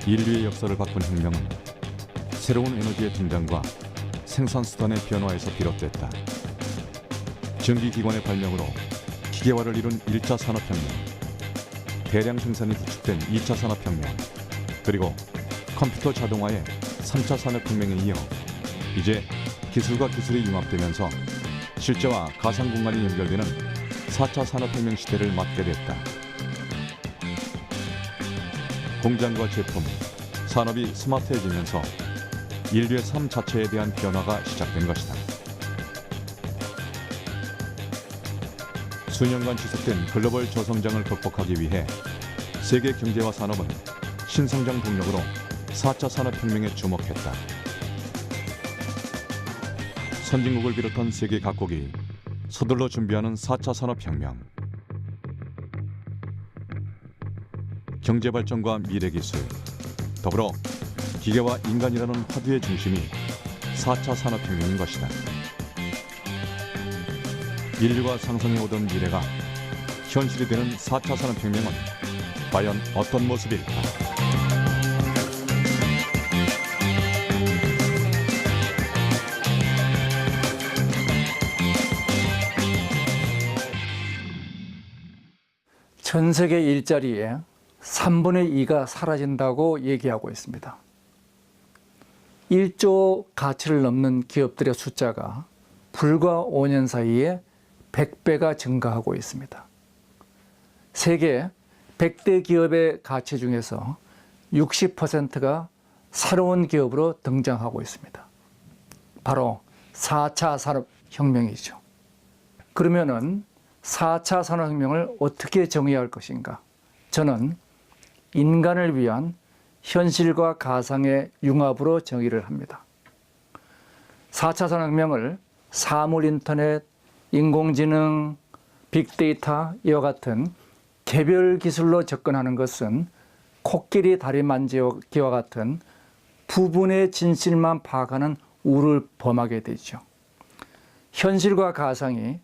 인류의 역사를 바꾼 혁명은 새로운 에너지의 등장과 생산수단의 변화에서 비롯됐다. 전기기관의 발명으로 기계화를 이룬 1차 산업혁명, 대량 생산이 구축된 2차 산업혁명, 그리고 컴퓨터 자동화의 3차 산업혁명에 이어 이제 기술과 기술이 융합되면서 실제와 가상 공간이 연결되는 4차 산업혁명 시대를 맞게 됐다. 공장과 제품, 산업이 스마트해지면서 인류의 삶 자체에 대한 변화가 시작된 것이다. 수년간 지속된 글로벌 저성장을 극복하기 위해 세계 경제와 산업은 신성장 동력으로 4차 산업혁명에 주목했다. 선진국을 비롯한 세계 각국이 서둘러 준비하는 4차 산업혁명. 경제발전과 미래기술, 더불어 기계와 인간이라는 화두의 중심이 4차 산업혁명인 것이다. 인류가 상상해오던 미래가 현실이 되는 4차 산업혁명은 과연 어떤 모습일까? 전 세계 일자리의 3분의 2가 사라진다고 얘기하고 있습니다. 1조 가치를 넘는 기업들의 숫자가 불과 5년 사이에 100배가 증가하고 있습니다. 세계 100대 기업의 가치 중에서 60%가 새로운 기업으로 등장하고 있습니다. 바로 4차 산업혁명이죠. 그러면은 4차 산업혁명을 어떻게 정의해야 할 것인가? 저는 인간을 위한 현실과 가상의 융합으로 정의를 합니다. 4차 산업혁명을 사물인터넷, 인공지능, 빅데이터 이와 같은 개별 기술로 접근하는 것은 코끼리 다리 만지기와 같은 부분의 진실만 파악하는 우를 범하게 되죠. 현실과 가상이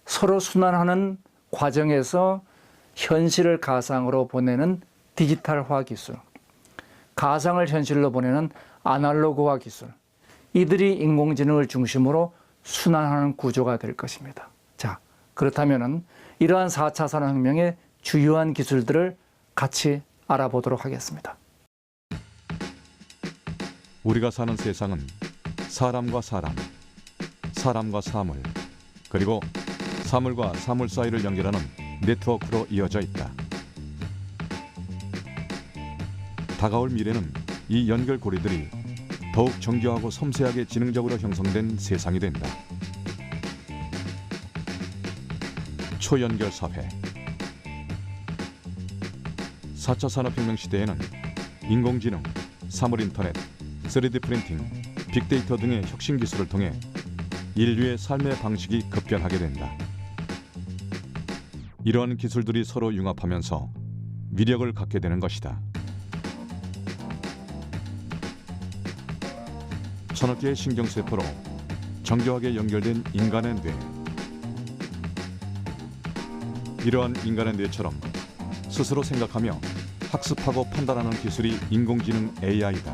서로 순환하는 과정에서 현실을 가상으로 보내는 디지털화 기술, 가상을 현실로 보내는 아날로그화 기술, 이들이 인공지능을 중심으로 순환하는 구조가 될 것입니다. 자, 그렇다면 이러한 4차 산업혁명의 주요한 기술들을 같이 알아보도록 하겠습니다. 우리가 사는 세상은 사람과 사람, 사람과 사물, 그리고 사물과 사물 사이를 연결하는 네트워크로 이어져 있다. 다가올 미래는 이 연결고리들이 더욱 정교하고 섬세하게 지능적으로 형성된 세상이 된다. 초연결 사회. 4차 산업혁명 시대에는 인공지능, 사물인터넷, 3D 프린팅, 빅데이터 등의 혁신 기술을 통해 인류의 삶의 방식이 급변하게 된다. 이러한 기술들이 서로 융합하면서 위력을 갖게 되는 것이다. 천억 개의 신경세포로 정교하게 연결된 인간의 뇌. 이러한 인간의 뇌처럼 스스로 생각하며 학습하고 판단하는 기술이 인공지능 AI다.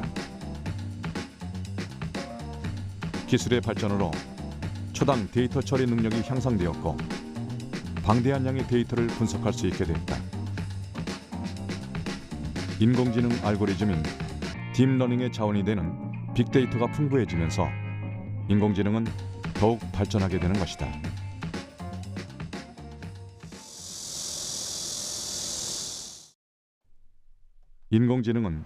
기술의 발전으로 초당 데이터 처리 능력이 향상되었고 방대한 양의 데이터를 분석할 수 있게 됐다. 인공지능 알고리즘인 딥러닝의 자원이 되는 빅데이터가 풍부해지면서 인공지능은 더욱 발전하게 되는 것이다. 인공지능은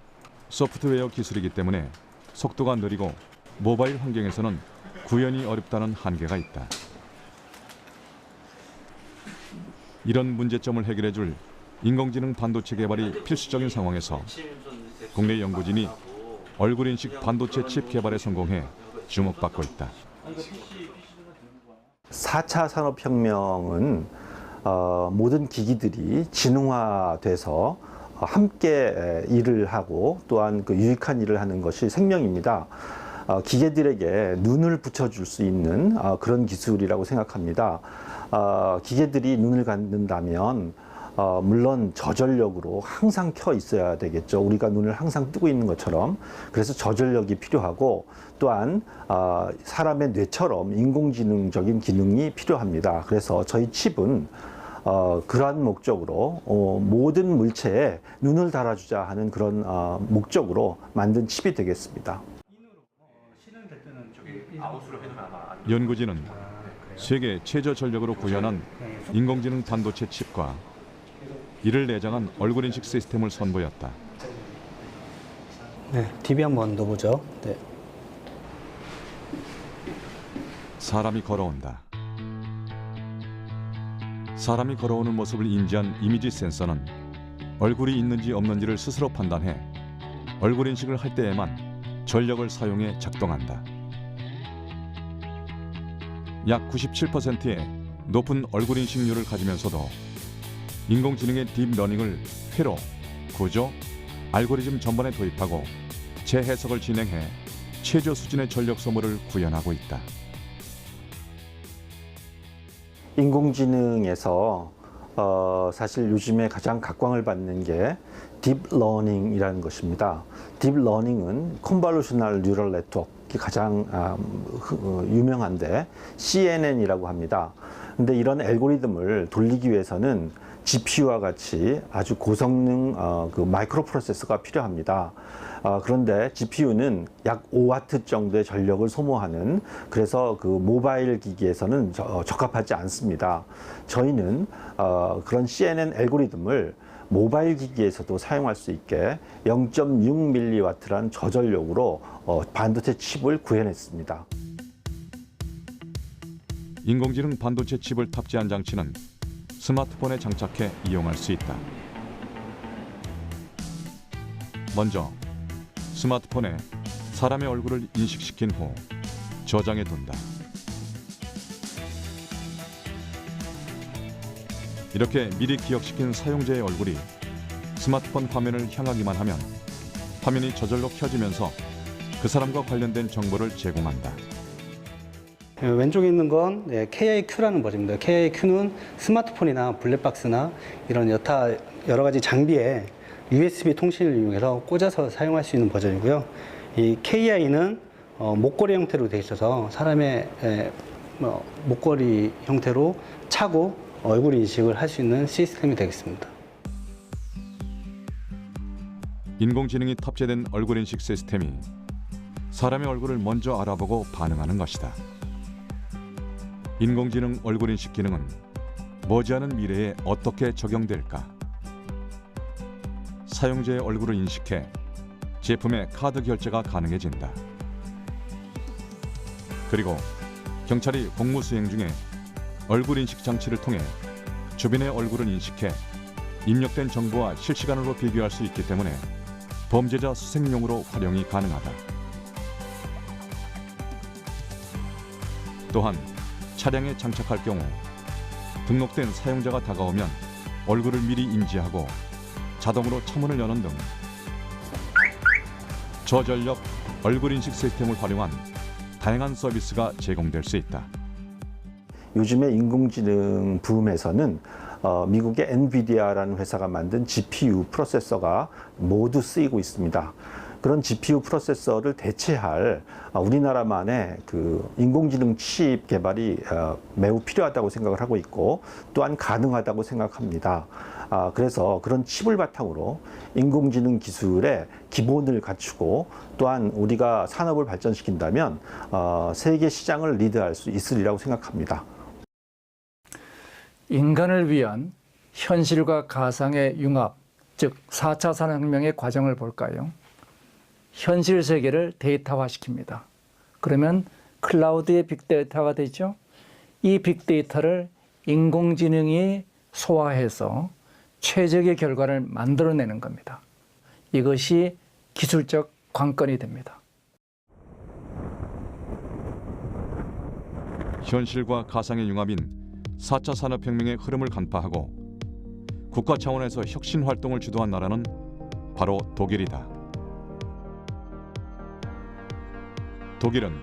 소프트웨어 기술이기 때문에 속도가 느리고 모바일 환경에서는 구현이 어렵다는 한계가 있다. 이런 문제점을 해결해줄 인공지능 반도체 개발이 필수적인 상황에서 국내 연구진이 얼굴인식 반도체 칩 개발에 성공해 주목받고 있다. 4차 산업혁명은 모든 기기들이 지능화돼서 함께 일을 하고 또한 그 유익한 일을 하는 것이 생명입니다. 기계들에게 눈을 붙여줄 수 있는 그런 기술이라고 생각합니다. 기계들이 눈을 갖는다면 물론 저전력으로 항상 켜 있어야 되겠죠. 우리가 눈을 항상 뜨고 있는 것처럼. 그래서 저전력이 필요하고 또한 사람의 뇌처럼 인공지능적인 기능이 필요합니다. 그래서 저희 칩은 그러한 목적으로 모든 물체에 눈을 달아주자 하는 그런 목적으로 만든 칩이 되겠습니다. 연구진은 세계 최저 전력으로 구현한 인공지능 반도체 칩과 이를 내장한 얼굴 인식 시스템을 선보였다. 네, DB 한번 넣어보죠. 네. 사람이 걸어온다. 사람이 걸어오는 모습을 인지한 이미지 센서는 얼굴이 있는지 없는지를 스스로 판단해 얼굴 인식을 할 때에만 전력을 사용해 작동한다. 약 97%의 높은 얼굴 인식률을 가지면서도 인공지능의 딥러닝을 회로, 구조, 알고리즘 전반에 도입하고 재해석을 진행해 최저 수준의 전력 소모를 구현하고 있다. 인공지능에서 사실 요즘에 가장 각광을 받는 게 딥러닝이라는 것입니다. 딥러닝은 컨볼루셔널 뉴럴 네트워크가 가장 유명한데 CNN이라고 합니다. 근데 이런 알고리즘을 돌리기 위해서는 GPU와 같이 아주 고성능 그 마이크로 프로세서가 필요합니다. 그런데 GPU는 약 5와트 정도의 전력을 소모하는, 그래서 그 모바일 기기에서는 적합하지 않습니다. 저희는 그런 CNN 알고리즘을 모바일 기기에서도 사용할 수 있게 0.6mW란 저전력으로 반도체 칩을 구현했습니다. 인공지능 반도체 칩을 탑재한 장치는 스마트폰에 장착해 이용할 수 있다. 먼저 스마트폰에 사람의 얼굴을 인식시킨 후 저장해 둔다. 이렇게 미리 기억시킨 사용자의 얼굴이 스마트폰 화면을 향하기만 하면 화면이 저절로 켜지면서 그 사람과 관련된 정보를 제공한다. 왼쪽에 있는 건 KIQ라는 버전입니다. KIQ는 스마트폰이나 블랙박스나 이런 여러 가지 장비에 USB 통신을 이용해서 꽂아서 사용할 수 있는 버전이고요. 이 KI는 목걸이 형태로 되어 있어서 사람의 목걸이 형태로 차고 얼굴 인식을 할 수 있는 시스템이 되겠습니다. 인공지능이 탑재된 얼굴 인식 시스템이 사람의 얼굴을 먼저 알아보고 반응하는 것이다. 인공지능 얼굴 인식 기능은 머지않은 미래에 어떻게 적용될까? 사용자의 얼굴을 인식해 제품의 카드 결제가 가능해진다. 그리고 경찰이 공무 수행 중에 얼굴 인식 장치를 통해 주변의 얼굴을 인식해 입력된 정보와 실시간으로 비교할 수 있기 때문에 범죄자 수색용으로 활용이 가능하다. 또한 차량에 장착할 경우 등록된 사용자가 다가오면 얼굴을 미리 인지하고 자동으로 차문을 여는 등 저전력 얼굴 인식 시스템을 활용한 다양한 서비스가 제공될 수 있다. 요즘에 인공지능 붐에서는 미국의 엔비디아라는 회사가 만든 GPU 프로세서가 모두 쓰이고 있습니다. 그런 GPU 프로세서를 대체할 우리나라만의 그 인공지능 칩 개발이 매우 필요하다고 생각을 하고 있고 또한 가능하다고 생각합니다. 그래서 그런 칩을 바탕으로 인공지능 기술의 기본을 갖추고 또한 우리가 산업을 발전시킨다면 세계 시장을 리드할 수 있으리라고 생각합니다. 인간을 위한 현실과 가상의 융합, 즉 4차 산업혁명의 과정을 볼까요? 현실 세계를 데이터화시킵니다. 그러면 클라우드의 빅데이터가 되죠. 이 빅데이터를 인공지능이 소화해서 최적의 결과를 만들어내는 겁니다. 이것이 기술적 관건이 됩니다. 현실과 가상의 융합인 4차 산업혁명의 흐름을 간파하고 국가 차원에서 혁신 활동을 주도한 나라는 바로 독일이다. 독일은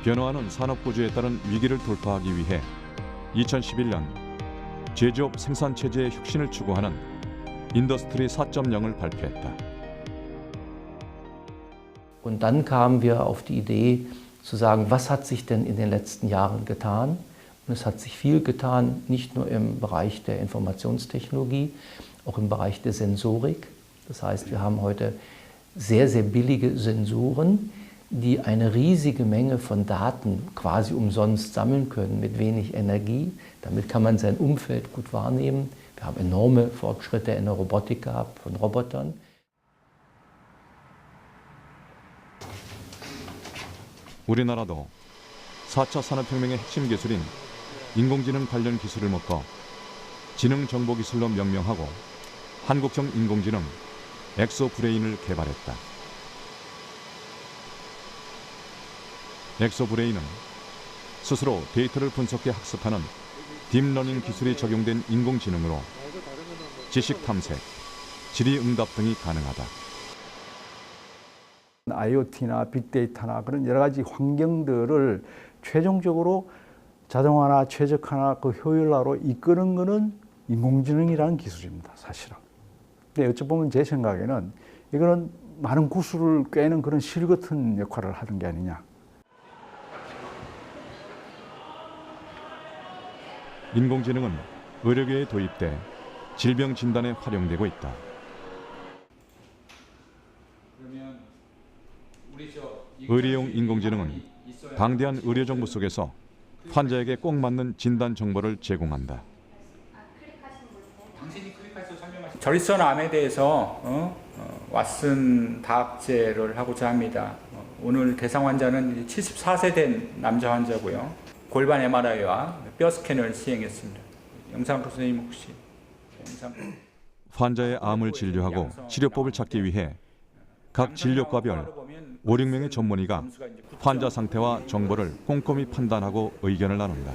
변화하는 산업 구조에 따른 위기를 돌파하기 위해 2011년 제조업 생산 체제의 혁신을 추구하는 인더스트리 4.0을 발표했다. Und dann kamen wir auf die Idee zu sagen, was hat sich denn in den letzten Jahren getan? Und es hat sich viel getan, nicht nur im Bereich der Informationstechnologie, auch im Bereich der Sensorik. Das heißt, wir haben heute sehr, sehr billige Sensoren, die eine riesige Menge von Daten quasi umsonst sammeln können mit wenig Energie. Damit kann man sein Umfeld gut wahrnehmen. Wir haben enorme Fortschritte in der Robotik gehabt, von Robotern. 우리나라도 4차 산업혁명의 핵심 기술인 인공지능 관련 기술을 묶어 지능정보기술로 명명하고 한국형 인공지능 엑소브레인을 개발했다. 엑소브레인은 스스로 데이터를 분석해 학습하는 딥러닝 기술이 적용된 인공지능으로 지식 탐색, 질의응답 등이 가능하다. IoT나 빅데이터나 그런 여러 가지 환경들을 최종적으로 자동화나 최적화나 그 효율화로 이끄는 것은 인공지능이라는 기술입니다, 사실은. 근데 어찌보면 제 생각에는 이거는 많은 구슬을 꿰는 그런 실 같은 역할을 하는 게 아니냐. 인공지능은 의료계에 도입돼 질병 진단에 활용되고 있다. 의료용 인공지능은 방대한 의료 정보 속에서 환자에게 꼭 맞는 진단 정보를 제공한다. 저리선암에 대해서 왓슨 다학제를 하고자 합니다. 오늘 대상 환자는 74세 된 남자 환자고요. 골반 MRI와 뼈 스캔을 시행했습니다. 영상코 선생님 혹시 환자의 암을 진료하고 치료법을 찾기 위해 각 진료과별 5, 6명의 전문의가 환자 상태와 정보를 꼼꼼히 판단하고 의견을 나눈다.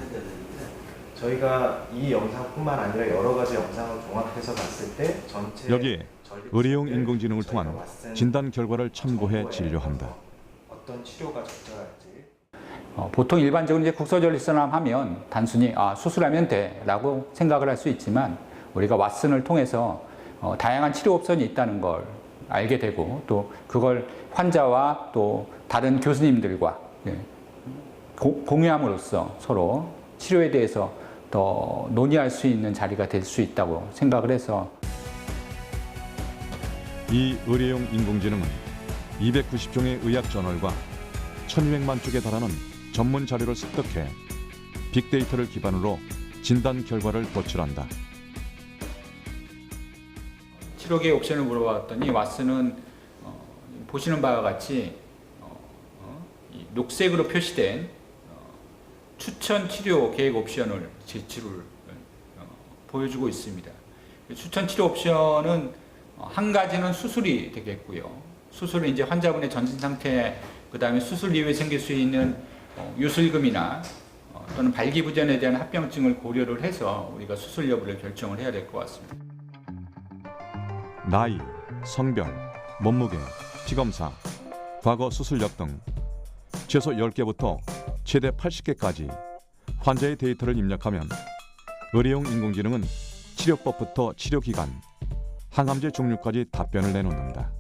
저희가 이 영상뿐만 아니라 여러 가지 영상을 종합해서 봤을 때 전체 여기에 의료용 인공지능을 통한 진단 결과를 참고해 진료한다. 어떤 치료가 적절할지. 보통 일반적으로 이제 국소전리선암 하면 단순히 수술하면 돼라고 생각을 할 수 있지만 우리가 왓슨을 통해서 다양한 치료 옵션이 있다는 걸 알게 되고 또 그걸 환자와 또 다른 교수님들과 공유함으로써 서로 치료에 대해서 더 논의할 수 있는 자리가 될 수 있다고 생각을 해서 이 의료용 인공지능은 290종의 의학 저널과 1200만 쪽에 달하는 전문 자료를 습득해 빅데이터를 기반으로 진단 결과를 도출한다. 치료계 옵션을 물어봤더니 왓슨은 보시는 바와 같이 녹색으로 표시된 추천 치료 계획 옵션을 제출을 보여주고 있습니다. 추천 치료 옵션은 한 가지는 수술이 되겠고요. 수술은 이제 환자분의 전신 상태, 그 다음에 수술 이후에 생길 수 있는 유술금이나 또는 발기부전에 대한 합병증을 고려를 해서 우리가 수술 여부를 결정을 해야 될 것 같습니다. 나이, 성별, 몸무게, 피검사, 과거 수술력 등 최소 10개부터 최대 80개까지 환자의 데이터를 입력하면 의료용 인공지능은 치료법부터 치료기간, 항암제 종류까지 답변을 내놓는다.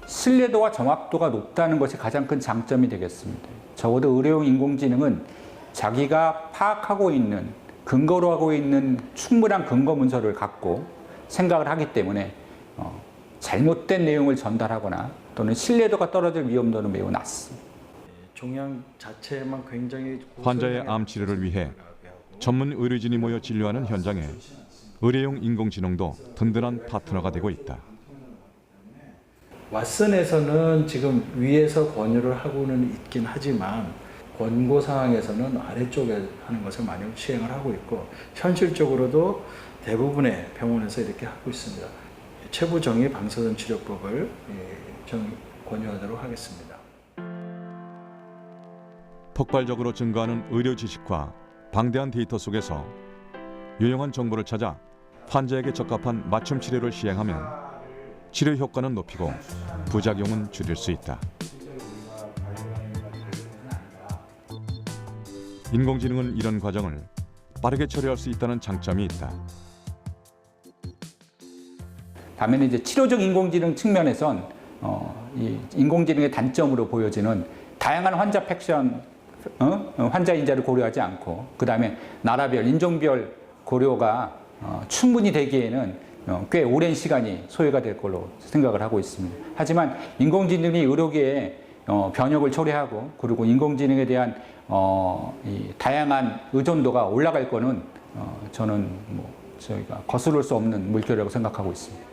신뢰도와 정확도가 높다는 것이 가장 큰 장점이 되겠습니다. 적어도 의료용 인공지능은 자기가 파악하고 있는, 근거로 하고 있는 충분한 근거 문서를 갖고 생각을 하기 때문에 잘못된 내용을 전달하거나 또는 신뢰도가 떨어질 위험도는 매우 낮습니다. 종양 자체만 굉장히 환자의 암 치료를 위해 전문 의료진이 모여 진료하는 현장에 의료용 인공지능도 든든한 파트너가 되고 있다. 왓슨에서는 지금 위에서 권유를 하고는 있긴 하지만 권고 사항에서는 아래쪽에 하는 것을 많이 시행을 하고 있고 현실적으로도 대부분의 병원에서 이렇게 하고 있습니다. 최부정의 방사선 치료법을 권유하도록 하겠습니다. 폭발적으로 증가하는 의료 지식과 방대한 데이터 속에서 유용한 정보를 찾아 환자에게 적합한 맞춤 치료를 시행하면 치료 효과는 높이고 부작용은 줄일 수 있다. 인공지능은 이런 과정을 빠르게 처리할 수 있다는 장점이 있다. 반면에 이제 치료적 인공지능 측면에선 이 인공지능의 단점으로 보여지는 다양한 환자 팩션, 환자 인자를 고려하지 않고 그다음에 나라별, 인종별 고려가 충분히 되기에는 꽤 오랜 시간이 소요가 될 걸로 생각을 하고 있습니다. 하지만 인공지능이 의료계에 변혁을 초래하고 그리고 인공지능에 대한 이 다양한 의존도가 올라갈 거는 저는 저희가 거스를 수 없는 물결이라고 생각하고 있습니다.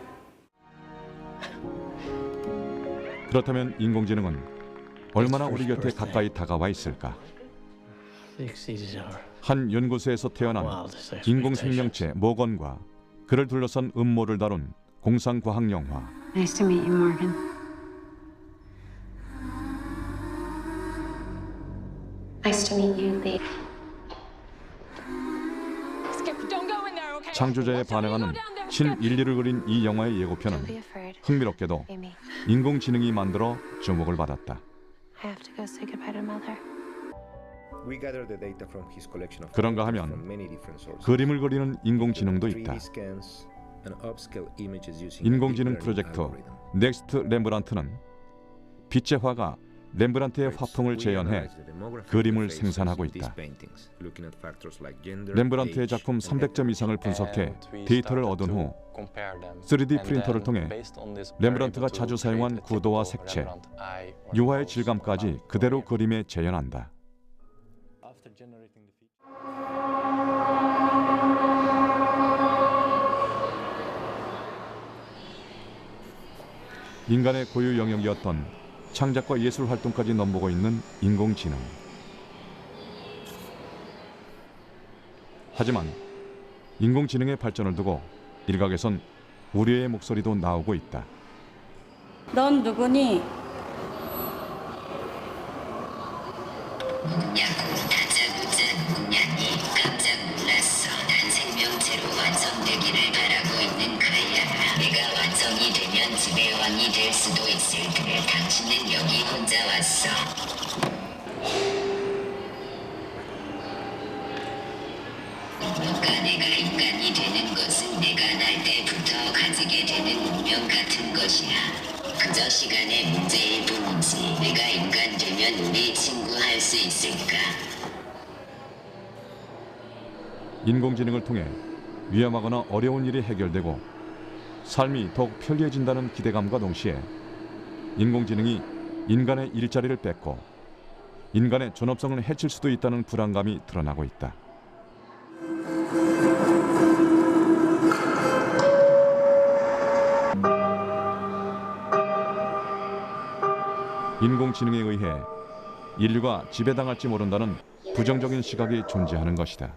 그렇다면 인공지능은 얼마나 우리 곁에 가까이 다가와 있을까? 한 연구소에서 태어난 인공생명체 모건과 그를 둘러싼 음모를 다룬 공상과학 영화. Nice to meet you, Morgan. Nice to meet you, Lee. 창조자에 반응하는 신인류를 그린 이 영화의 예고편은 흥미롭게도 인공지능이 만들어 주목을 받았다. I have to go say goodbye to Mother. We gather the data from his collection of 그런가 photos 하면 from many different sources. 그림을 그리는 인공지능도 있다. 3D scans and upscale images using 인공지능 a deep learning 프로젝트 algorithm. 넥스트 렘브란트는 빛의 화가 렘브란트의 화풍을 재현해 그림을 생산하고 있다. 렘브란트의 작품 300점 이상을 분석해 데이터를 얻은 후 3D 프린터를 통해 렘브란트가 자주 사용한 구도와 색채, 유화의 질감까지 그대로 그림에 재현한다. 인간의 고유 영역이었던 창작과 예술 활동까지 넘보고 있는 인공지능. 하지만 인공지능의 발전을 두고 일각에선 우려의 목소리도 나오고 있다. 넌 누구니? 다짜고짜 공약이 깜짝 놀랐어. 난 생명체로 완성되기를 바라고 있는 카이아라. 내가 완성이 되면 지배왕이 될 수도 있을 테. 당신은 여기 혼자 왔어. 뭔가 내가 인간이 되는 것은 내가 날 때부터 가지게 되는 운명 같은 것이야. 그저 시간의 문제일 뿐이지. 내가 인간 되면 우리 친구 할 수 있을까? 인공지능을 통해 위험하거나 어려운 일이 해결되고 삶이 더욱 편리해진다는 기대감과 동시에 인공지능이 인간의 일자리를 뺏고 인간의 존엄성을 해칠 수도 있다는 불안감이 드러나고 있다. 인공지능에 의해 인류가 지배당할지 모른다는 부정적인 시각이 존재하는 것이다.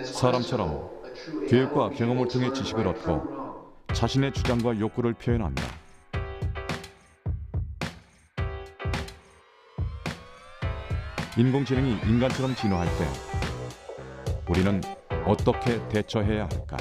사람처럼 교육과 경험을 통해 지식을 얻고 자신의 주장과 욕구를 표현한다. 인공지능이 인간처럼 진화할 때 우리는 어떻게 대처해야 할까?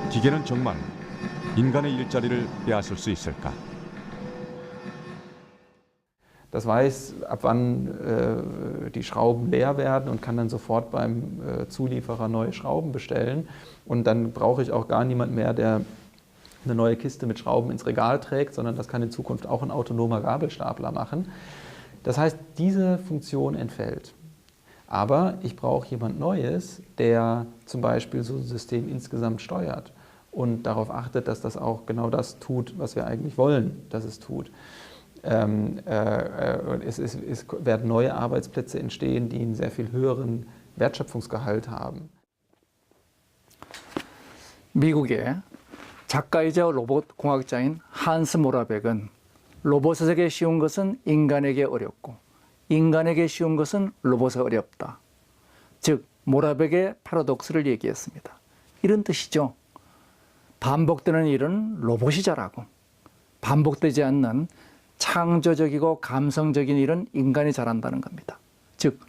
기계는 정말 인간의 일자리를 빼앗을 수 있을까? Das weiß, ab wann die Schrauben leer werden und kann dann sofort beim Zulieferer neue Schrauben bestellen. Und dann brauche ich auch gar niemand mehr, der eine neue Kiste mit Schrauben ins Regal trägt, sondern das kann in Zukunft auch ein autonomer Gabelstapler machen. Das heißt, diese Funktion entfällt. Aber ich brauche jemand Neues, der zum Beispiel so ein System insgesamt steuert und darauf achtet, dass das auch genau das tut, was wir eigentlich wollen, dass es tut. Es werden neue Arbeitsplätze entstehen, die einen sehr viel höheren Wertschöpfungsgehalt haben. 미국의 작가이자 로봇 공학자인 한스 모라벡은 로봇에게 쉬운 것은 인간에게 어렵고 인간에게 쉬운 것은 로봇에 어렵다. 즉 모라벡의 패러독스를 얘기했습니다. 이런 뜻이죠. 반복되는 일은 로봇이 잘하고 반복되지 않는 창조적이고 감성적인 일은 인간이 잘한다는 겁니다. 즉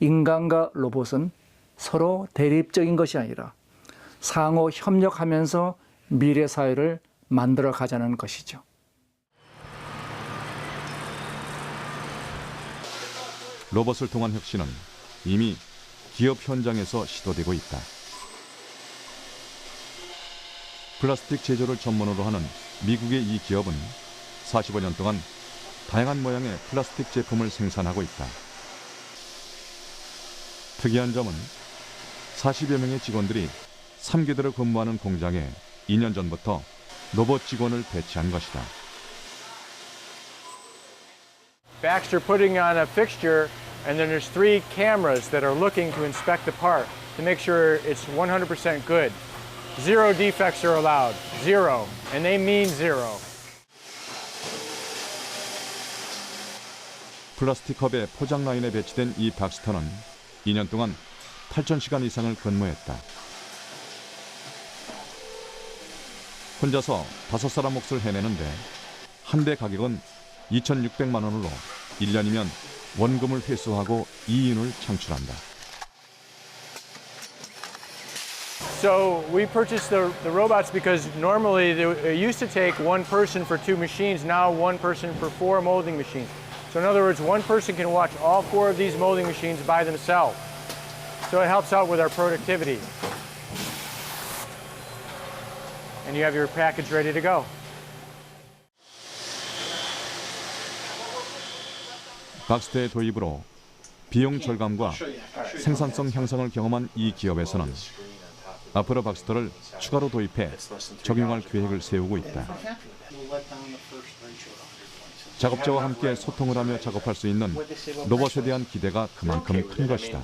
인간과 로봇은 서로 대립적인 것이 아니라 상호 협력하면서 미래 사회를 만들어 가자는 것이죠. 로봇을 통한 혁신은 이미 기업 현장에서 시도되고 있다. 플라스틱 제조를 전문으로 하는 미국의 이 기업은 45년 동안 다양한 모양의 플라스틱 제품을 생산하고 있다. 특이한 점은 40여 명의 직원들이 3개월을 근무하는 공장에 2년 전부터 로봇 직원을 배치한 것이다. Baxter putting on a fixture, and then there's 3 cameras that are looking to inspect the part to make sure it's 100% good. 0 defects are allowed. 0. And they mean 0. 플라스틱 컵의 포장 라인에 배치된 이 박스터는 2년 동안 8,000시간 이상을 근무했다. 혼자서 5사람 몫을 해내는데 한 대 가격은 2,600만 원으로 1년이면 원금을 회수하고 이윤을 창출한다. So we purchased the robots because normally it used to take 1 person for 2 machines, now 1 person for 4 molding machines. So in other words, 1 person can watch all 4 of these molding machines by themselves. So it helps out with our productivity. And you have your package ready to go. 박스터의 도입으로 비용 절감과 생산성 향상을 경험한 이 기업에서는 앞으로 박스터를 추가로 도입해 적용할 계획을 세우고 있다. 작업자와 함께 소통을 하며 작업할 수 있는 로봇에 대한 기대가 그만큼 큰 것이다.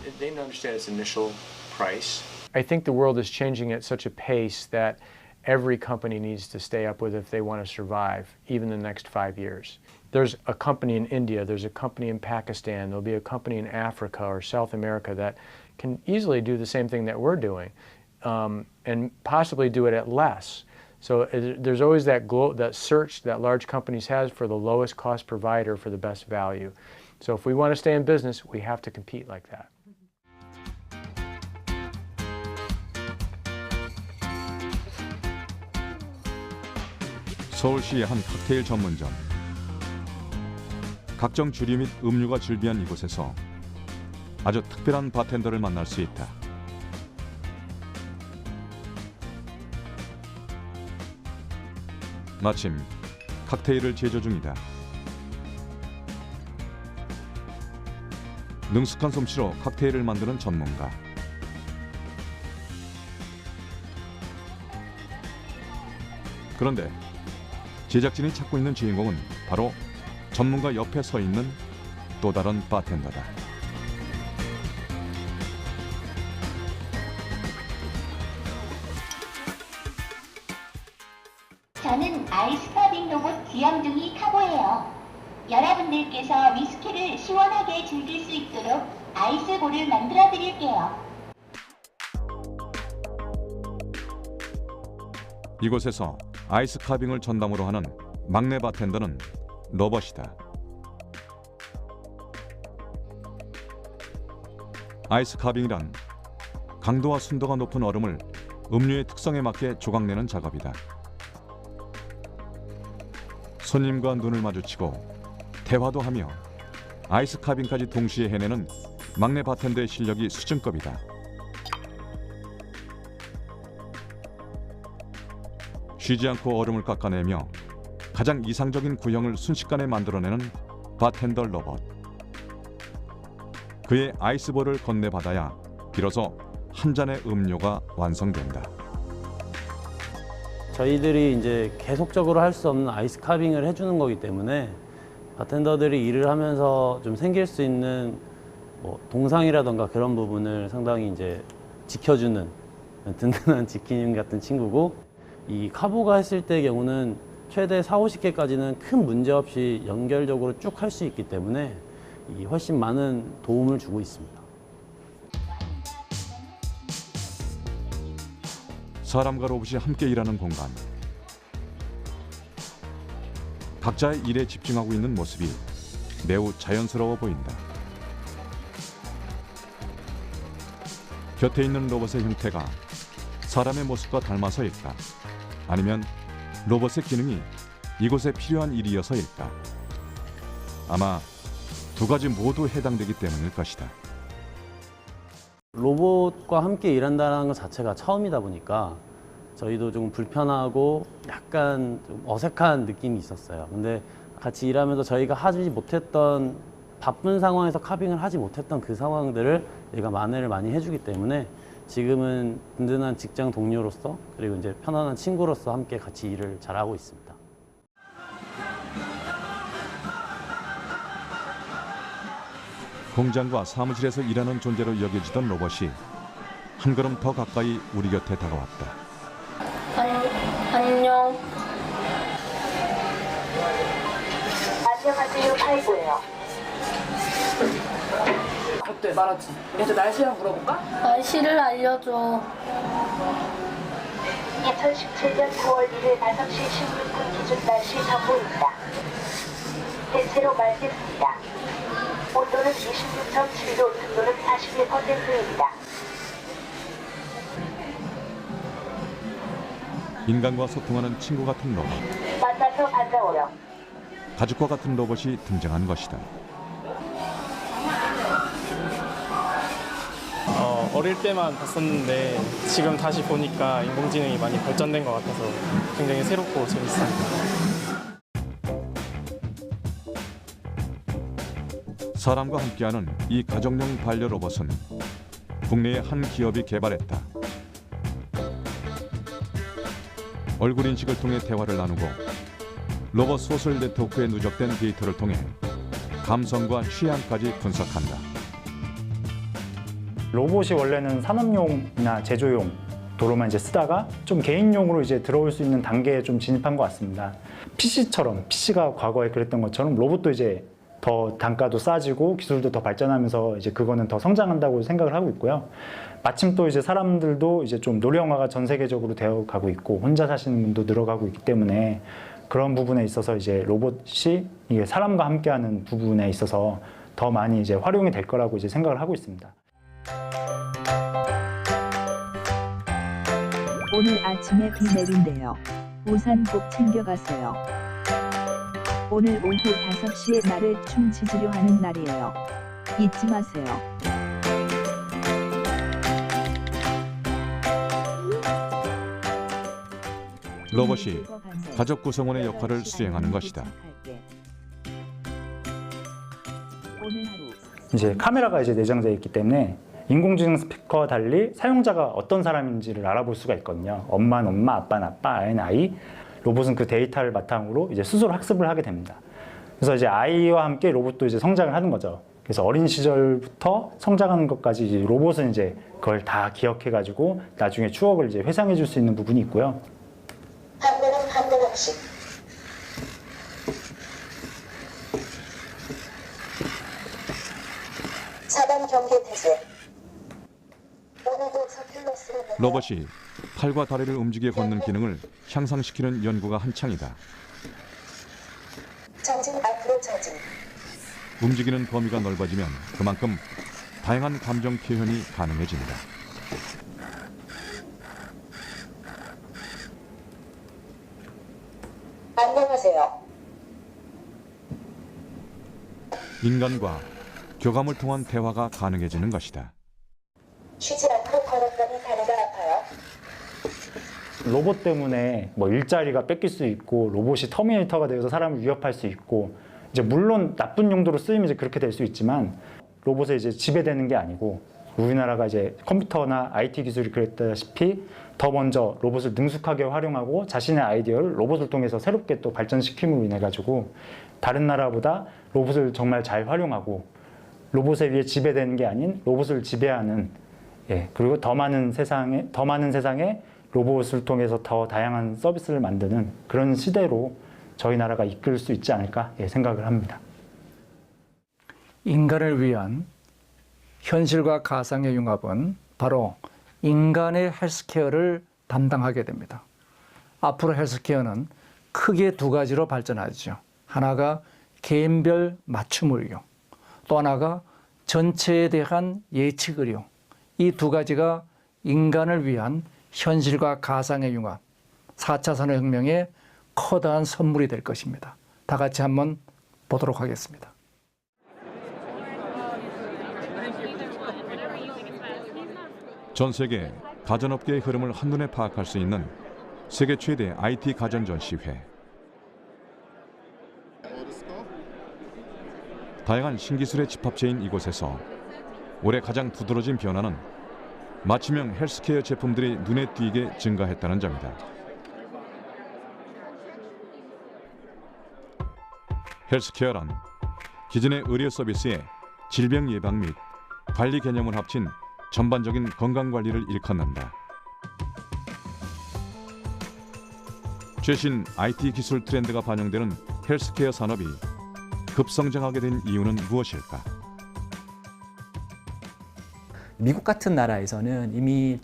I think the world is changing at such a pace that every company needs to stay up with if they want to survive, even the next 5 years. There's a company in India, there's a company in Pakistan, there'll be a company in Africa or South America that can easily do the same thing that we're doing, and possibly do it at less. So there's always that search that large companies have for the lowest cost provider for the best value. So if we want to stay in business, we have to compete like that. 서울시의 한 칵테일 전문점. 각종 주류 및 음료가 즐비한 이곳에서 아주 특별한 바텐더를 만날 수 있다. 마침 칵테일을 제조 중이다. 능숙한 솜씨로 칵테일을 만드는 전문가. 그런데 제작진이 찾고 있는 주인공은 바로 전문가 옆에 서 있는 또 다른 바텐더다. 저는 아이스카빙 로봇 귀염둥이 카보예요. 여러분들께서 위스키를 시원하게 즐길 수 있도록 아이스볼을 만들어 드릴게요. 이곳에서 아이스 카빙을 전담으로 하는 막내 바텐더는 로봇이다. 아이스 카빙이란 강도와 순도가 높은 얼음을 음료의 특성에 맞게 조각내는 작업이다. 손님과 눈을 마주치고 대화도 하며 아이스 카빙까지 동시에 해내는 막내 바텐더의 실력이 수준급이다. 쉬지 않고 얼음을 깎아내며 가장 이상적인 구형을 순식간에 만들어내는 바텐더 로봇. 그의 아이스볼을 건네받아야 비로소 한 잔의 음료가 완성된다. 저희들이 이제 계속적으로 할 수 없는 아이스 카빙을 해주는 거기 때문에 바텐더들이 일을 하면서 좀 생길 수 있는 뭐 동상이라던가 그런 부분을 상당히 이제 지켜주는 든든한 지키님 같은 친구고, 이 카보가 했을 때의 경우는 최대 40~50개까지는 큰 문제 없이 연결적으로 쭉 할 수 있기 때문에 훨씬 많은 도움을 주고 있습니다. 사람과 로봇이 함께 일하는 공간. 각자의 일에 집중하고 있는 모습이 매우 자연스러워 보인다. 곁에 있는 로봇의 형태가 사람의 모습과 닮아서일까? 아니면 로봇의 기능이 이곳에 필요한 일이어서일까? 아마 두 가지 모두 해당되기 때문일 것이다. 로봇과 함께 일한다는 것 자체가 처음이다 보니까 저희도 좀 불편하고 약간 좀 어색한 느낌이 있었어요. 근데 같이 일하면서 저희가 하지 못했던 바쁜 상황에서 카빙을 하지 못했던 그 상황들을 얘가 만회를 많이 해주기 때문에 지금은 든든한 직장 동료로서 그리고 이제 편안한 친구로서 함께 같이 일을 잘하고 있습니다. 공장과 사무실에서 일하는 존재로 여겨지던 로봇이 한 걸음 더 가까이 우리 곁에 다가왔다. 안녕. 안녕하세요, 팔구예요. 어때? 말하지. 얘한테 날씨랑 물어볼까? 날씨를 알려줘. 2017년 9월 1일 5시 16분 기준 날씨 정보입니다. 대체로 맑겠습니다. 온도는 26.7도, 습도는 41%입니다. 인간과 소통하는 친구 같은 로봇. 만나서 반가워요. 가족과 같은 로봇이 등장한 것이다. 어릴 때만 봤었는데 지금 다시 보니까 인공지능이 많이 발전된 것 같아서 굉장히 새롭고 재밌습니다. 사람과 함께하는 이 가정용 반려 로봇은 국내의 한 기업이 개발했다. 얼굴 인식을 통해 대화를 나누고 로봇 소셜 네트워크에 누적된 데이터를 통해 감성과 취향까지 분석한다. 로봇이 원래는 산업용이나 제조용 도로만 이제 쓰다가 좀 개인용으로 이제 들어올 수 있는 단계에 좀 진입한 것 같습니다. PC가 과거에 그랬던 것처럼 로봇도 이제 더 단가도 싸지고 기술도 더 발전하면서 이제 그거는 더 성장한다고 생각을 하고 있고요. 마침 또 이제 사람들도 이제 좀 노령화가 전 세계적으로 되어 가고 있고 혼자 사시는 분도 늘어가고 있기 때문에 그런 부분에 있어서 이제 로봇이 이게 사람과 함께하는 부분에 있어서 더 많이 이제 활용이 될 거라고 이제 생각을 하고 있습니다. 오늘 아침에 비 내린대요. 우산 꼭 챙겨가세요. 오늘 오후 5시에 나를 춤추지려 하는 날이에요. 잊지 마세요. 로봇이 가족 구성원의 역할을 수행하는 것이다. 이제 카메라가 이제 내장되어 있기 때문에 인공지능 스피커와 달리 사용자가 어떤 사람인지를 알아볼 수가 있거든요. 엄마는 엄마, 아빠는 아빠, 아이는 아이. 로봇은 그 데이터를 바탕으로 이제 스스로 학습을 하게 됩니다. 그래서 이제 아이와 함께 로봇도 이제 성장을 하는 거죠. 그래서 어린 시절부터 성장하는 것까지 이제 로봇은 이제 그걸 다 기억해가지고 나중에 추억을 이제 회상해줄 수 있는 부분이 있고요. 판매는 한 대씩. 차단 경계 태세. 오늘도 서큘러스를 로봇이 팔과 다리를 움직여 걷는 기능을 향상시키는 연구가 한창이다. 전진 앞으로 전진. 움직이는 범위가 넓어지면 그만큼 다양한 감정 표현이 가능해진다. 안녕하세요. 인간과 교감을 통한 대화가 가능해지는 것이다. 쉬지 않고 걸었더니 다리가 아파요. 로봇 때문에 뭐 일자리가 뺏길 수 있고 로봇이 터미네이터가 되어서 사람을 위협할 수 있고 이제 물론 나쁜 용도로 쓰이면 이제 그렇게 될 수 있지만 로봇에 이제 지배되는 게 아니고 우리나라가 이제 컴퓨터나 IT 기술이 그랬다시피 더 먼저 로봇을 능숙하게 활용하고 자신의 아이디어를 로봇을 통해서 새롭게 또 발전시킴으로 인해 가지고 다른 나라보다 로봇을 정말 잘 활용하고 로봇에 의해 지배되는 게 아닌 로봇을 지배하는 그리고 더 많은 세상에 로봇을 통해서 더 다양한 서비스를 만드는 그런 시대로 저희 나라가 이끌 수 있지 않을까 생각을 합니다. 인간을 위한 현실과 가상의 융합은 바로 인간의 헬스케어를 담당하게 됩니다. 앞으로 헬스케어는 크게 두 가지로 발전하죠. 하나가 개인별 맞춤 의료, 또 하나가 전체에 대한 예측 의료. 이 두 가지가 인간을 위한 현실과 가상의 융합, 4차 산업혁명의 커다란 선물이 될 것입니다. 다 같이 한번 보도록 하겠습니다. 전 세계 가전업계의 흐름을 한눈에 파악할 수 있는 세계 최대 IT 가전 전시회. 다양한 신기술의 집합체인 이곳에서 올해 가장 두드러진 변화는 맞춤형 헬스케어 제품들이 눈에 띄게 증가했다는 점이다. 헬스케어란 기존의 의료 서비스에 질병 예방 및 관리 개념을 합친 전반적인 건강관리를 일컫는다. 최신 IT 기술 트렌드가 반영되는 헬스케어 산업이 급성장하게 된 이유는 무엇일까? 미국 같은 나라에서는 이미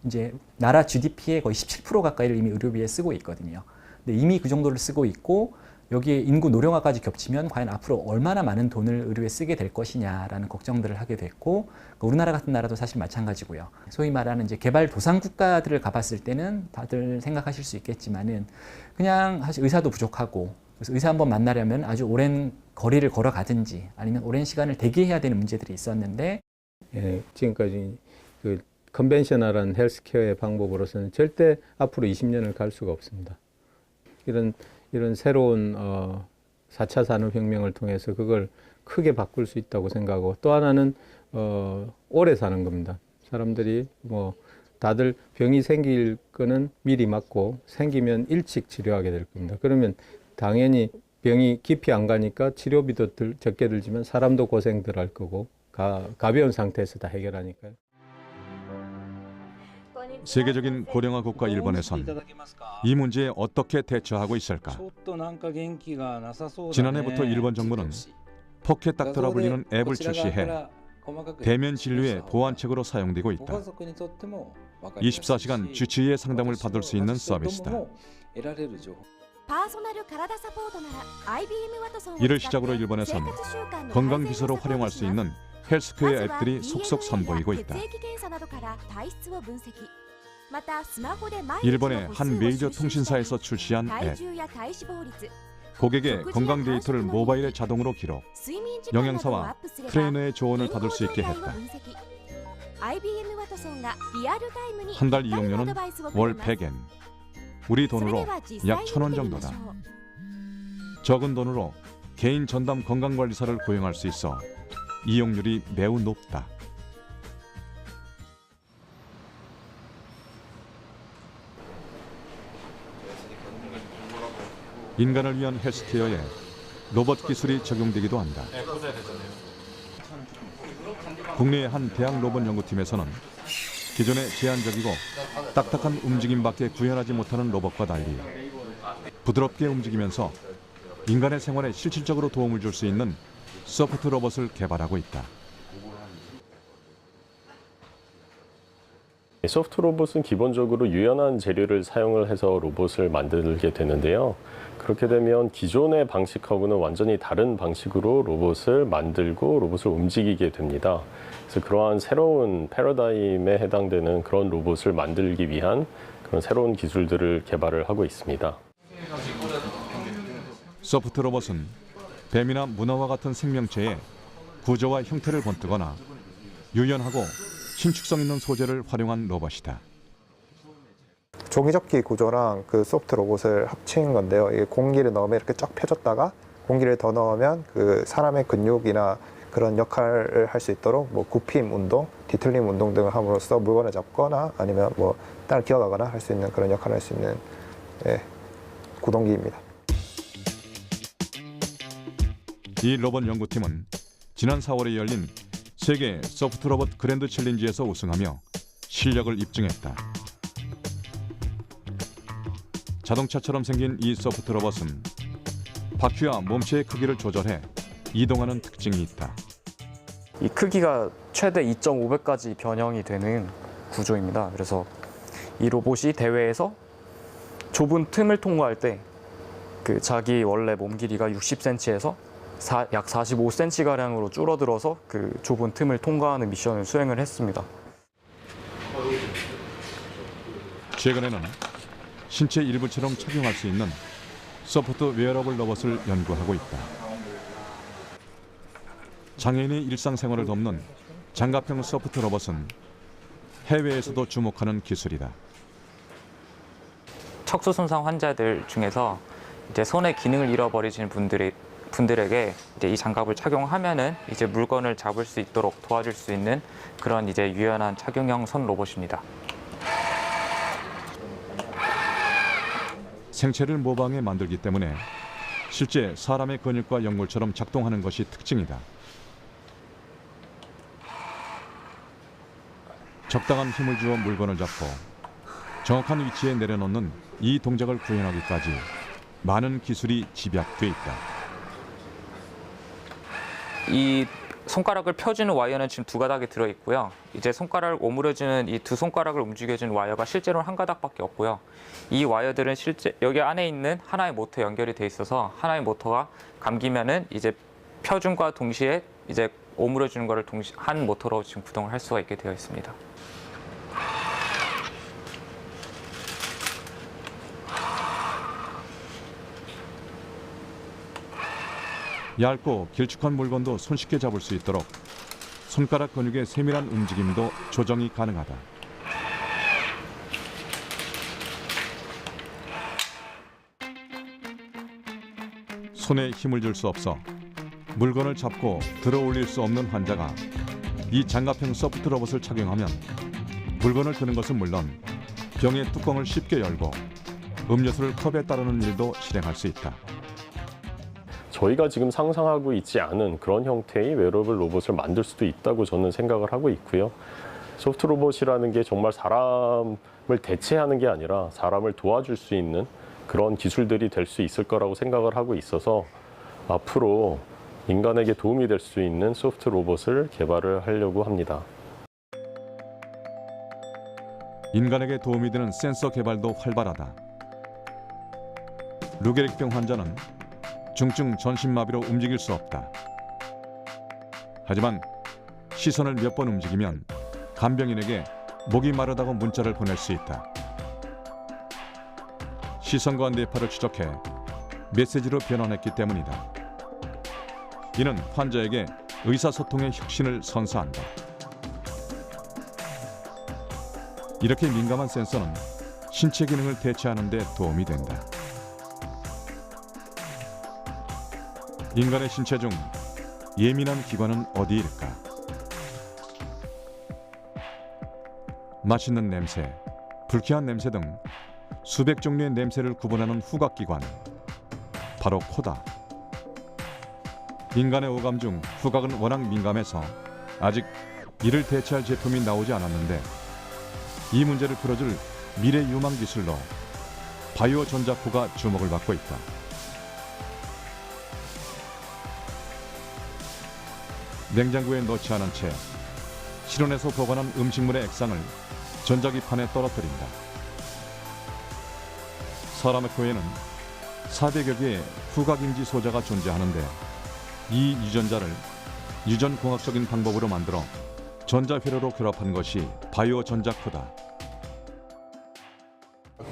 이제 나라 GDP의 거의 17% 가까이를 이미 의료비에 쓰고 있거든요. 근데 이미 그 정도를 쓰고 있고 여기에 인구 노령화까지 겹치면 과연 앞으로 얼마나 많은 돈을 의료에 쓰게 될 것이냐라는 걱정들을 하게 됐고, 우리나라 같은 나라도 사실 마찬가지고요. 소위 말하는 이제 개발도상 국가들을 가봤을 때는 다들 생각하실 수 있겠지만은 그냥 사실 의사도 부족하고, 그래서 의사 한번 만나려면 아주 오랜 거리를 걸어가든지 아니면 오랜 시간을 대기해야 되는 문제들이 있었는데, 지금까지 그 컨벤셔널한 헬스케어의 방법으로서는 절대 앞으로 20년을 갈 수가 없습니다. 이런 새로운 4차 산업혁명을 통해서 그걸 크게 바꿀 수 있다고 생각하고, 또 하나는 오래 사는 겁니다. 사람들이 다들 병이 생길 거는 미리 맞고 생기면 일찍 치료하게 될 겁니다. 그러면 당연히 병이 깊이 안 가니까 치료비도 적게 들지만 사람도 고생들 할 거고, 가벼운 상태에서 다 해결하니까요. 세계적인 고령화 국가 일본에선 이 문제에 어떻게 대처하고 있을까? 지난해부터 일본 정부는 포켓 닥터라 불리는 앱을 출시해 대면 진료의 보완책으로 사용되고 있다. 24시간 주치의의 상담을 받을 수 있는 서비스다. 이를 시작으로 일본에선 건강비서로 활용할 수 있는 헬스케어 앱들이 속속 선보이고 있다. 일본의 한 메이저 통신사에서 출시한 앱. 고객의 건강 데이터를 모바일에 자동으로 기록, 영양사와 트레이너의 조언을 받을 수 있게 했다. 한 달 이용료는 월 100엔, 우리 돈으로 약 1,000원 정도다. 적은 돈으로 개인 전담 건강관리사를 고용할 수 있어 이용률이 매우 높다. 인간을 위한 헬스케어에 로봇 기술이 적용되기도 한다. 국내의 한 대학 로봇 연구팀에서는 기존의 제한적이고 딱딱한 움직임밖에 구현하지 못하는 로봇과 달리 부드럽게 움직이면서 인간의 생활에 실질적으로 도움을 줄 수 있는 소프트 로봇을 개발하고 있다. 소프트 로봇은 기본적으로 유연한 재료를 사용을 해서 로봇을 만들게 되는데요. 그렇게 되면 기존의 방식하고는 완전히 다른 방식으로 로봇을 만들고 로봇을 움직이게 됩니다. 그래서 그러한 새로운 패러다임에 해당되는 그런 로봇을 만들기 위한 그런 새로운 기술들을 개발을 하고 있습니다. 소프트 로봇은 뱀이나 문어와 같은 생명체의 구조와 형태를 번뜨거나 유연하고 신축성 있는 소재를 활용한 로봇이다. 종이접기 구조랑 그 소프트 로봇을 합친 건데요. 이게 공기를 넣으면 이렇게 쫙 펴졌다가 공기를 더 넣으면 그 사람의 근육이나 그런 역할을 할 수 있도록 굽힘 운동, 뒤틀림 운동 등을 함으로써 물건을 잡거나 아니면 땅을 기어가거나 할 수 있는 그런 역할을 할 수 있는 구동기입니다. 이 로봇 연구팀은 지난 4월에 열린 세계 소프트 로봇 그랜드 챌린지에서 우승하며 실력을 입증했다. 자동차처럼 생긴 이 소프트 로봇은 바퀴와 몸체의 크기를 조절해 이동하는 특징이 있다. 이 크기가 최대 2.5배까지 변형이 되는 구조입니다. 그래서 이 로봇이 대회에서 좁은 틈을 통과할 때 그 자기 원래 몸 길이가 60cm에서 약 45cm가량으로 줄어들어서 그 좁은 틈을 통과하는 미션을 수행을 했습니다. 최근에는 신체 일부처럼 착용할 수 있는 소프트 웨어러블 로봇을 연구하고 있다. 장애인의 일상생활을 돕는 장갑형 소프트 로봇은 해외에서도 주목하는 기술이다. 척수 손상 환자들 중에서 이제 손의 기능을 잃어버리신 분들에게 이제 이 장갑을 착용하면은 이제 물건을 잡을 수 있도록 도와줄 수 있는 그런 이제 유연한 착용형 손 로봇입니다. 생체를 모방해 만들기 때문에 실제 사람의 근육과 연골처럼 작동하는 것이 특징이다. 적당한 힘을 주어 물건을 잡고 정확한 위치에 내려놓는 이 동작을 구현하기까지 많은 기술이 집약돼 있다. 이 손가락을 펴주는 와이어는 지금 2가닥이 들어있고요. 이제 손가락을 오므려주는 이 2손가락을 움직여주는 와이어가 실제로는 1가닥밖에 없고요. 이 와이어들은 실제 여기 안에 있는 하나의 모터에 연결이 돼 있어서 하나의 모터가 감기면은 이제 펴줌과 동시에 이제 오므려주는 거를 한 모터로 지금 구동을 할 수가 있게 되어 있습니다. 얇고 길쭉한 물건도 손쉽게 잡을 수 있도록 손가락 근육의 세밀한 움직임도 조정이 가능하다. 손에 힘을 줄 수 없어 물건을 잡고 들어 올릴 수 없는 환자가 이 장갑형 소프트 로봇을 착용하면 물건을 드는 것은 물론 병의 뚜껑을 쉽게 열고 음료수를 컵에 따르는 일도 실행할 수 있다. 저희가 지금 상상하고 있지 않은 그런 형태의 웨어러블 로봇을 만들 수도 있다고 저는 생각을 하고 있고요. 소프트 로봇이라는 게 정말 사람을 대체하는 게 아니라 사람을 도와줄 수 있는 그런 기술들이 될 수 있을 거라고 생각을 하고 있어서 앞으로 인간에게 도움이 될 수 있는 소프트 로봇을 개발을 하려고 합니다. 인간에게 도움이 되는 센서 개발도 활발하다. 루게릭병 환자는 중증 전신마비로 움직일 수 없다. 하지만 시선을 몇 번 움직이면 간병인에게 목이 마르다고 문자를 보낼 수 있다. 시선과 뇌파를 추적해 메시지로 변환했기 때문이다. 이는 환자에게 의사소통의 혁신을 선사한다. 이렇게 민감한 센서는 신체 기능을 대체하는 데 도움이 된다. 인간의 신체 중 예민한 기관은 어디일까? 맛있는 냄새, 불쾌한 냄새 등 수백 종류의 냄새를 구분하는 후각기관, 바로 코다. 인간의 오감 중 후각은 워낙 민감해서 아직 이를 대체할 제품이 나오지 않았는데 이 문제를 풀어줄 미래 유망 기술로 바이오 전자코가 주목을 받고 있다. 냉장고에 넣지 않은 채 실온에서 보관한 음식물의 액상을 전자기판에 떨어뜨린다. 사람의 코에는 400여 개의 후각인지 소자가 존재하는데 이 유전자를 유전공학적인 방법으로 만들어 전자회로로 결합한 것이 바이오 전자코다.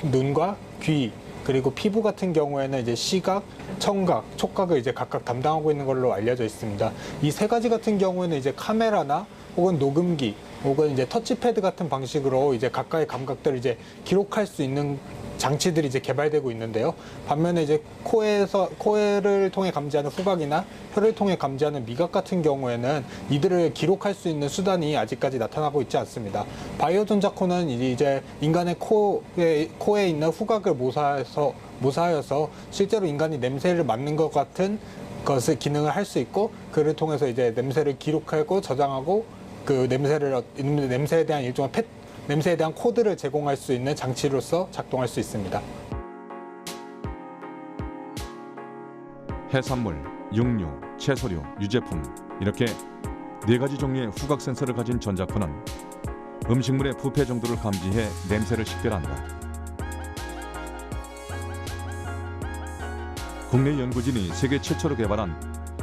눈과 귀 그리고 피부 같은 경우에는 이제 시각, 청각, 촉각을 이제 각각 담당하고 있는 걸로 알려져 있습니다. 이 세 가지 같은 경우에는 이제 카메라나 혹은 녹음기 혹은 이제 터치패드 같은 방식으로 이제 각각의 감각들을 이제 기록할 수 있는 장치들이 이제 개발되고 있는데요. 반면에 이제 코를 통해 감지하는 후각이나 혀를 통해 감지하는 미각 같은 경우에는 이들을 기록할 수 있는 수단이 아직까지 나타나고 있지 않습니다. 바이오 전자코는 이제 인간의 코에 있는 후각을 모사하여서 실제로 인간이 냄새를 맡는 것 같은 것을 기능을 할 수 있고 그를 통해서 이제 냄새를 기록하고 저장하고 그 냄새에 대한 일종의 냄새에 대한 코드를 제공할 수 있는 장치로서 작동할 수 있습니다. 해산물, 육류, 채소류, 유제품 이렇게 4가지 종류의 후각 센서를 가진 전자코는 음식물의 부패 정도를 감지해 냄새를 식별한다. 국내 연구진이 세계 최초로 개발한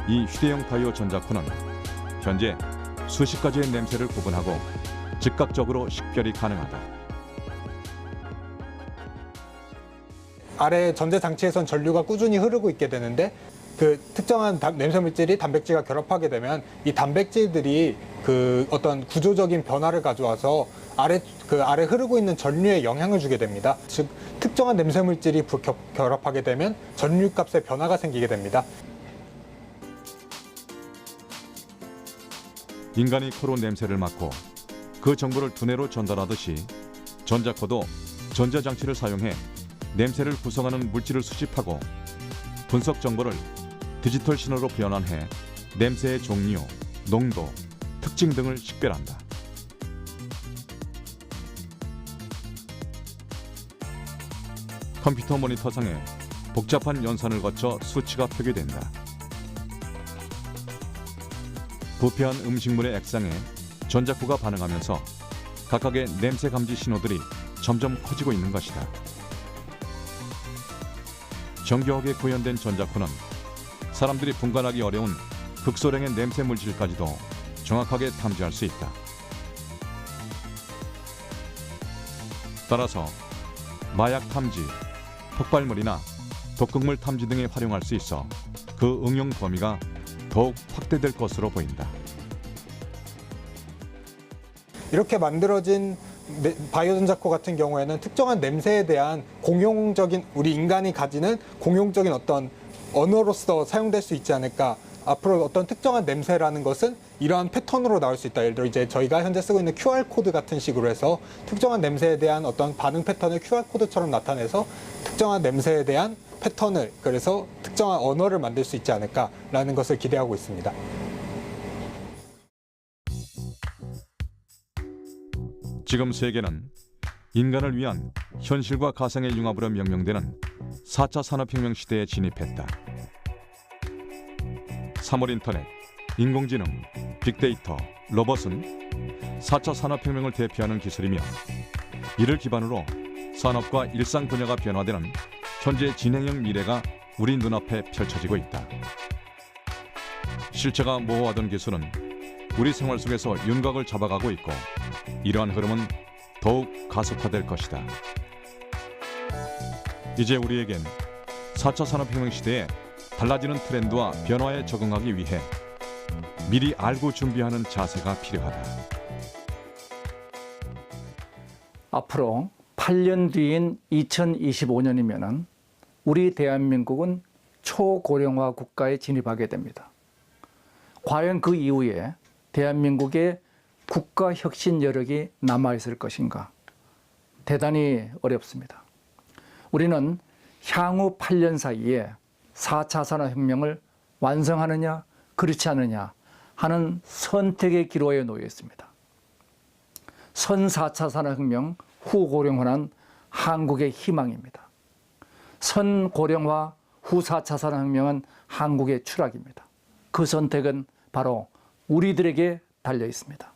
이 휴대용 바이오 전자코는 현재 수십 가지의 냄새를 구분하고 즉각적으로 식별이 가능하다. 아래 전제 장치에선 전류가 꾸준히 흐르고 있게 되는데 그 특정한 냄새 물질이 단백질과 결합하게 되면 이 단백질들이 그 어떤 구조적인 변화를 가져와서 아래 흐르고 있는 전류에 영향을 주게 됩니다. 즉 특정한 냄새 물질이 결합하게 되면 전류값에 변화가 생기게 됩니다. 인간이 코로 냄새를 맡고 그 정보를 두뇌로 전달하듯이 전자코도 전자장치를 사용해 냄새를 구성하는 물질을 수집하고 분석 정보를 디지털 신호로 변환해 냄새의 종류, 농도, 특징 등을 식별한다. 컴퓨터 모니터상에 복잡한 연산을 거쳐 수치가 표기된다. 부패한 음식물의 액상에 전자코가 반응하면서 각각의 냄새 감지 신호들이 점점 커지고 있는 것이다. 정교하게 구현된 전자코는 사람들이 분간하기 어려운 극소량의 냄새 물질까지도 정확하게 탐지할 수 있다. 따라서 마약 탐지, 폭발물이나 독극물 탐지 등에 활용할 수 있어 그 응용 범위가 더욱 확대될 것으로 보인다. 이렇게 만들어진 바이오 전자코 같은 경우에는 특정한 냄새에 대한 공용적인 우리 인간이 가지는 공용적인 어떤 언어로서 사용될 수 있지 않을까. 앞으로 어떤 특정한 냄새라는 것은 이러한 패턴으로 나올 수 있다. 예를 들어 이제 저희가 현재 쓰고 있는 QR코드 같은 식으로 해서 특정한 냄새에 대한 어떤 반응 패턴을 QR코드처럼 나타내서 특정한 냄새에 대한 패턴을 그래서 특정한 언어를 만들 수 있지 않을까라는 것을 기대하고 있습니다. 지금 세계는 인간을 위한 현실과 가상의 융합으로 명명되는 4차 산업혁명 시대에 진입했다. 3월 인터넷, 인공지능, 빅데이터, 로봇은 4차 산업혁명을 대표하는 기술이며 이를 기반으로 산업과 일상 분야가 변화되는 현재 진행형 미래가 우리 눈앞에 펼쳐지고 있다. 실체가 모호하던 기술은 우리 생활 속에서 윤곽을 잡아가고 있고 이러한 흐름은 더욱 가속화될 것이다. 이제 우리에겐 4차 산업혁명 시대에 달라지는 트렌드와 변화에 적응하기 위해 미리 알고 준비하는 자세가 필요하다. 앞으로 8년 뒤인 2025년이면은 우리 대한민국은 초고령화 국가에 진입하게 됩니다. 과연 그 이후에 대한민국의 국가 혁신 여력이 남아있을 것인가? 대단히 어렵습니다. 우리는 향후 8년 사이에 4차 산업혁명을 완성하느냐, 그렇지 않느냐 하는 선택의 기로에 놓여 있습니다. 선 4차 산업혁명 후 고령화는 한국의 희망입니다. 선 고령화 후 4차 산업혁명은 한국의 추락입니다. 그 선택은 바로 우리들에게 달려 있습니다.